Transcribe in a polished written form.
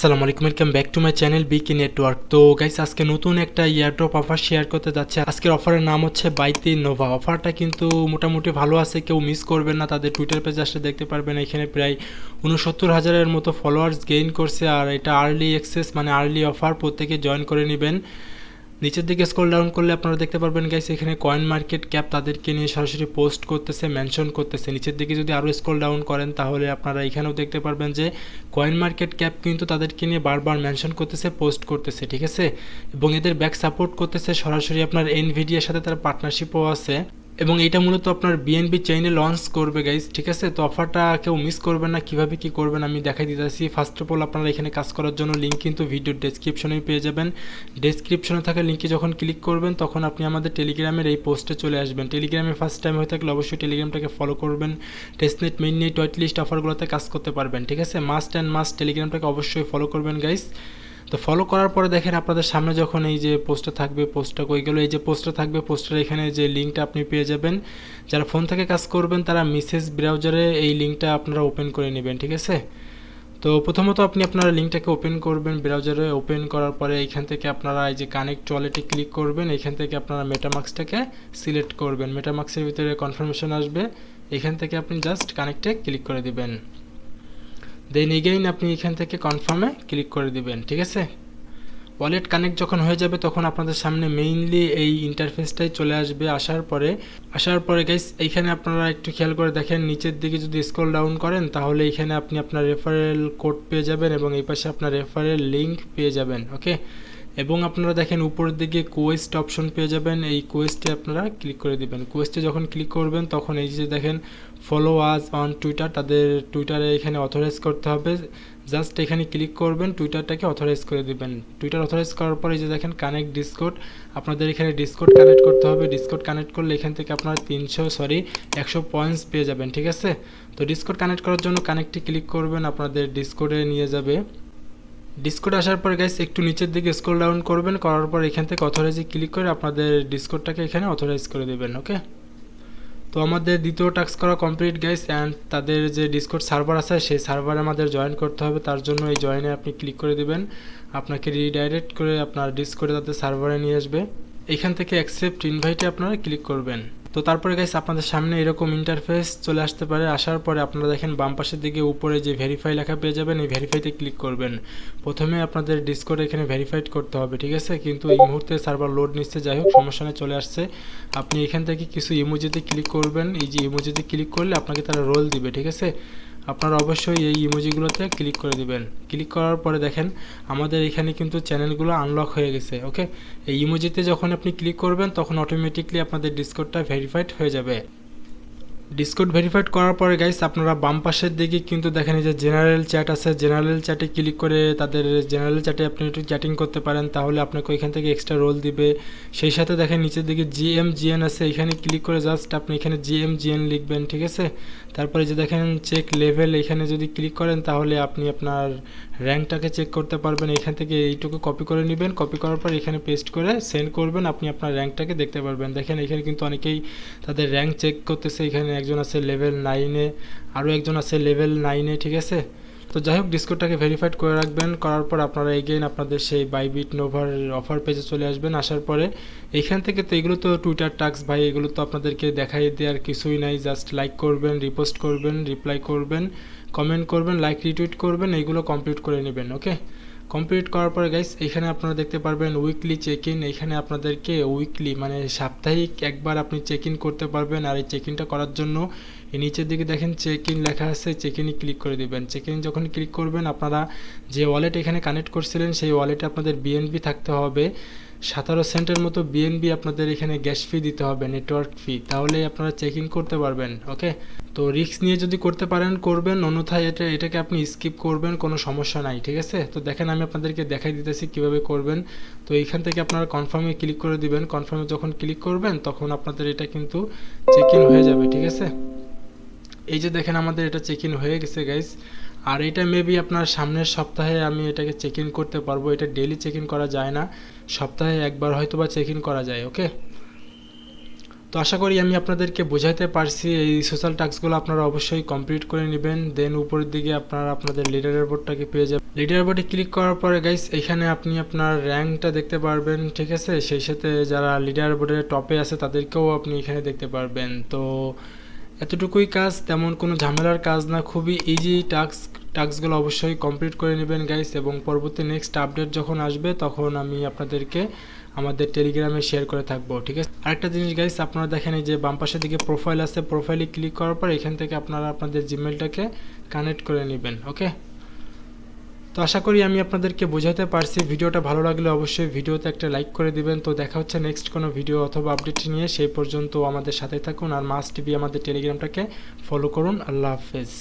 আসসালামু আলাইকুম, welcome back to my channel Vicky network. তো গাইস, আজকে নতুন একটা ইয়ারড্রপ অফার শেয়ার করতে যাচ্ছে। আজকের অফারের নাম হচ্ছে বাইতে নোভা। অফারটা কিন্তু মোটামুটি ভালো আছে, কেউ মিস করবেন না। তাদের টুইটার পেজে আসলে দেখতে পারবেন এখানে প্রায় 69,000-এর মতো ফলোয়ার্স গেইন করছে। আর এটা আর্লি অ্যাক্সেস মানে আর্লি অফার, প্রত্যেকে জয়েন করে নেবেন। নিচের দিকে স্ক্রল ডাউন করলে আপনারা দেখতে পারবেন গাইস, এখানে কয়েন মার্কেট ক্যাপ তাদেরকে নিয়ে সরাসরি পোস্ট করতেছে, মেনশন করতেছে। নিচের দিকে যদি আরও স্ক্রল ডাউন করেন তাহলে আপনারা এখানেও দেখতে পারবেন যে কয়েন মার্কেট ক্যাপ কিন্তু তাদেরকে নিয়ে বারবার মেনশন করতেছে, পোস্ট করতেছে, ঠিক আছে। এবং এদের ব্যাক সাপোর্ট করতেছে সরাসরি আপনার এনভিডিয়ার সাথে, তার পার্টনারশিপও আছে। এবং এটা মূলত আপনার বিএনবি চেইনে লঞ্চ করবে গাইজ, ঠিক আছে। তো অফারটা কেউ মিস করবেন না। কিভাবে কি করবেন আমি দেখাই দিতেছি। ফার্স্ট অফ অল আপনারা এখানে কাজ করার জন্য লিঙ্ক কিন্তু ভিডিওর ডেসক্রিপশনেই পেয়ে যাবেন। ডেসক্রিপশনে থাকা লিঙ্কে যখন ক্লিক করবেন তখন আপনি আমাদের টেলিগ্রামের এই পোস্টে চলে আসবেন। টেলিগ্রামে ফার্স্ট টাইম হয়ে থাকলে অবশ্যই টেলিগ্রামটাকে ফলো করবেন। টেস্টনেট মেইননেট হোয়াইট লিস্ট অফারগুলোতে কাজ করতে পারবেন, ঠিক আছে। মাস্ট অ্যান্ড মাস্ট টেলিগ্রামটাকে অবশ্যই ফলো করবেন গাইজ। তো ফলো করার পরে দেখেন আপনাদের সামনে যখন এই যে পোস্টটা থাকবে, পোস্টটা কই গেল, এই যে পোস্টটা থাকবে, পোস্টের এখানে যে লিঙ্কটা আপনি পেয়ে যাবেন। যারা ফোন থেকে কাজ করবেন তারা মেসেজ ব্রাউজারে এই লিঙ্কটা আপনারা ওপেন করে নেবেন, ঠিক আছে। তো প্রথমত আপনি আপনারা লিঙ্কটাকে ওপেন করবেন ব্রাউজারে। ওপেন করার পরে এইখান থেকে আপনারা এই যে কানেক্ট ওয়ালেটে ক্লিক করবেন। এখান থেকে আপনারা মেটামাক্সটাকে সিলেক্ট করবেন। মেটামাক্সের ভিতরে কনফার্মেশন আসবে, এখান থেকে আপনি জাস্ট কানেক্টে ক্লিক করে দিবেন। দেন এগেইন আপনি এখান থেকে কনফার্মে ক্লিক করে দিবেন, ঠিক আছে। ওয়ালেট কানেক্ট যখন হয়ে যাবে তখন আপনাদের সামনে মেইনলি এই ইন্টারফেসটাই চলে আসবে। আসার পরে গাইস, এইখানে আপনারা একটু খেয়াল করে দেখেন, নিচের দিকে যদি স্ক্রল ডাউন করেন তাহলে এইখানে আপনি আপনার রেফারেল কোড পেয়ে যাবেন এবং এই পাশে আপনার রেফারেল লিঙ্ক পেয়ে যাবেন, ওকে। এবং আপনারা দেখেন উপরের দিকে কোয়েস্ট অপশন পেয়ে যাবেন। এই কোয়েস্টে আপনারা ক্লিক করে দিবেন। কোয়েস্টে যখন ক্লিক করবেন তখন এই যে দেখেন ফলো আজ অন টুইটার, তাদের টুইটারে এখানে অথরাইজ করতে হবে। জাস্ট এখানে ক্লিক করবেন, টুইটারটাকে অথরাইজ করে দিবেন। টুইটার অথরাইজ করার পরে যে দেখেন কানেক্ট ডিসকোড, আপনাদের এখানে ডিসকোড কানেক্ট করতে হবে। ডিসকোড কানেক্ট করলে এখান থেকে আপনারা 100 পয়েন্টস পেয়ে যাবেন, ঠিক আছে। তো ডিসকোড কানেক্ট করার জন্য কানেক্টে ক্লিক করবেন, আপনাদের ডিসকোডে নিয়ে যাবে। ডিসকোড আসার পর গাইস একটু নিচের দিকে স্ক্রল ডাউন করবেন, করার পর এখান থেকে অথরাইজে ক্লিক করে আপনাদের ডিসকোডটাকে এখানে অথরাইজ করে দেবেন, ওকে। তো আমাদের দ্বিতীয় টাস্ক করা কমপ্লিট গাইস। অ্যান্ড তাদের যে ডিসকোড সার্ভার আছে সেই সার্ভারে আমাদের জয়েন করতে হবে। তার জন্য এই জয়েনে আপনি ক্লিক করে দিবেন, আপনাকে রিডাইরেক্ট করে আপনার ডিসকোডে তাদের সার্ভারে নিয়ে আসবে। এখান থেকে অ্যাকসেপ্ট ইনভাইটে আপনারা ক্লিক করবেন। তো তারপরে গাইস আপনাদের সামনে এরকম ইন্টারফেস চলে আসতে পারে। আসার পরে আপনারা দেখেন বাম পাশের দিকে উপরে যে ভেরিফাই লেখা পেয়ে যাবেন, এই ভেরিফাইতে ক্লিক করবেন। প্রথমে আপনাদের ডিসকোড এখানে ভেরিফাইড করতে হবে, ঠিক আছে। কিন্তু এই মুহূর্তে সার্ভার লোড নিচ্ছে, যাই হোক সমস্যা নেই, চলে আসছে। আপনি এখান থেকে কিছু ইমোজিতে ক্লিক করবেন। এই যে ইমোজিতে ক্লিক করলে আপনাকে তারা রোল দিবে, ঠিক আছে। আপনারা অবশ্যই এই ইমোজিগুলোতে ক্লিক করে দিবেন। ক্লিক করার পরে দেখেন আমাদের এখানে কিন্তু চ্যানেলগুলো আনলক হয়ে গেছে, ওকে। এই ইমোজিতে যখন আপনি ক্লিক করবেন তখন অটোমেটিকলি আপনাদের ডিসকোডটা ভেরিফাইড হয়ে যাবে। ডিসকোড ভেরিফাইড করার পরে গাইস আপনারা বাম পাশের দিকে কিন্তু দেখেন এই যে জেনারেল চ্যাট আছে, জেনারেল চ্যাটে ক্লিক করে তাদের জেনারেল চ্যাটে আপনি একটু চ্যাটিং করতে পারেন, তাহলে আপনাকে ওইখান থেকে এক্সট্রা রোল দিবে। সেই সাথে দেখেন নিচের দিকে জিএম আছে, এখানে ক্লিক করে জাস্ট আপনি এখানে জিএম লিখবেন, ঠিক আছে। তারপরে যে দেখেন চেক লেভেল, এখানে যদি ক্লিক করেন তাহলে আপনি আপনার র্যাঙ্কটাকে চেক করতে পারবেন। এখান থেকে এইটুকু কপি করে নেবেন, কপি করার পর এখানে পেস্ট করে সেন্ড করবেন, আপনি আপনার র্যাঙ্কটাকে দেখতে পারবেন। দেখেন এখানে কিন্তু অনেকেই তাদের র্যাঙ্ক চেক করতেছে। এখানে একজন আছে লেভেল 9-এ, আরও একজন আছে লেভেল 9-এ, ঠিক আছে। তো যাই হোক ডিসকোডটাকে ভেরিফাইড করে রাখবেন। করার পর আপনারা এগেইন আপনাদের সেই বাইবিট নোভার অফার পেজে চলে আসবেন। আসার পরে এইখান থেকে তো এগুলো তো টুইটার টাস্ক ভাই, এগুলো তো আপনাদেরকে দেখাই দেওয়ার কিছুই নাই। জাস্ট লাইক করবেন, রিপোস্ট করবেন, রিপ্লাই করবেন, কমেন্ট করবেন, লাইক রিটুইট করবেন, এইগুলো কমপ্লিট করে নেবেন, ওকে। কমপ্লিট করার পরে গাইস এখানে আপনারা দেখতে পারবেন উইকলি চেক ইন। এখানে আপনাদেরকে উইকলি মানে সাপ্তাহিক একবার আপনি চেক ইন করতে পারবেন। আর এই চেক ইনটা করার জন্য এই নিচের দিকে দেখেন চেক ইন লেখা আছে, চেক ইনে ক্লিক করে দেবেন। চেক ইন যখন ক্লিক করবেন আপনারা যে ওয়ালেট এখানে কানেক্ট করছিলেন সেই ওয়ালেটে আপনাদের বিএনবি থাকতে হবে। 17 সেন্টের মতো বিএনবি আপনাদের এখানে গ্যাস ফি দিতে হবে, নেটওয়ার্ক ফি, তাহলে আপনারা চেক ইন করতে পারবেন, ওকে। তো রিস্ক নিয়ে যদি করতে পারেন করবেন, অন্যথায় এটাকে আপনি স্কিপ করবেন, কোনো সমস্যা নাই, ঠিক আছে। তো দেখেন আমি আপনাদেরকে দেখাই দিতেছি কিভাবে করবেন। তো এইখান থেকে আপনারা কনফার্মে ক্লিক করে দিবেন। কনফার্মে যখন ক্লিক করবেন তখন আপনাদের এটা কিন্তু চেক ইন হয়ে যাবে, ঠিক আছে। এই যে দেখেন আমাদের এটা চেক ইন হয়ে গেছে গাইস। আর এটা মেবি আপনার সামনের সপ্তাহে আমি এটাকে চেক ইন করতে পারবো। এটা ডেলি চেক ইন করা যায় না, সপ্তাহে একবার হয়তো বা চেক ইন করা যায়, ওকে। তো আশা করি আমি আপনাদেরকে বোঝাতে পারছি। এই সোশ্যাল টাস্কগুলো আপনারা অবশ্যই কমপ্লিট করে নেবেন। দেন উপরের দিকে আপনারা আপনাদের লিডার বোর্ডটাকে পেয়ে যাবেন। লিডার বোর্ডে ক্লিক করার পরে গাইস এখানে আপনি আপনার র্যাঙ্কটা দেখতে পারবেন, ঠিক আছে। সেই সাথে যারা লিডার বোর্ডের টপে আছে তাদেরকেও আপনি এখানে দেখতে পারবেন। তো এতটুকুই কাজ, তেমন কোনো ঝামেলার কাজ না, খুবই ইজি টাস্কগুলো অবশ্যই কমপ্লিট করে নেবেন গাইস। এবং পরবর্তী নেক্সট আপডেট যখন আসবে তখন আমি আপনাদেরকে আমাদের টেলিগ্রামে শেয়ার করে থাকবো, ঠিক আছে। আরেকটা জিনিস গাইস, আপনারা দেখেন এই যে বাম পাশের দিকে প্রোফাইল আছে, প্রোফাইলে ক্লিক করার পর এখান থেকে আপনারা আপনাদের জিমেলটাকে কানেক্ট করে নেবেন, ওকে। তো আশা করি আমি আপনাদেরকে বোঝাতে পারছি। ভিডিওটা ভালো লাগলে অবশ্যই ভিডিওতে একটা লাইক করে দিবেন। তো দেখা হচ্ছে নেক্সট কোনো ভিডিও অথবা আপডেট নিয়ে, সেই পর্যন্ত আমাদের সাথে থাকুন আর মাস্ট বি আমাদের টেলিগ্রামটাকে ফলো করুন। আল্লাহ হাফেজ।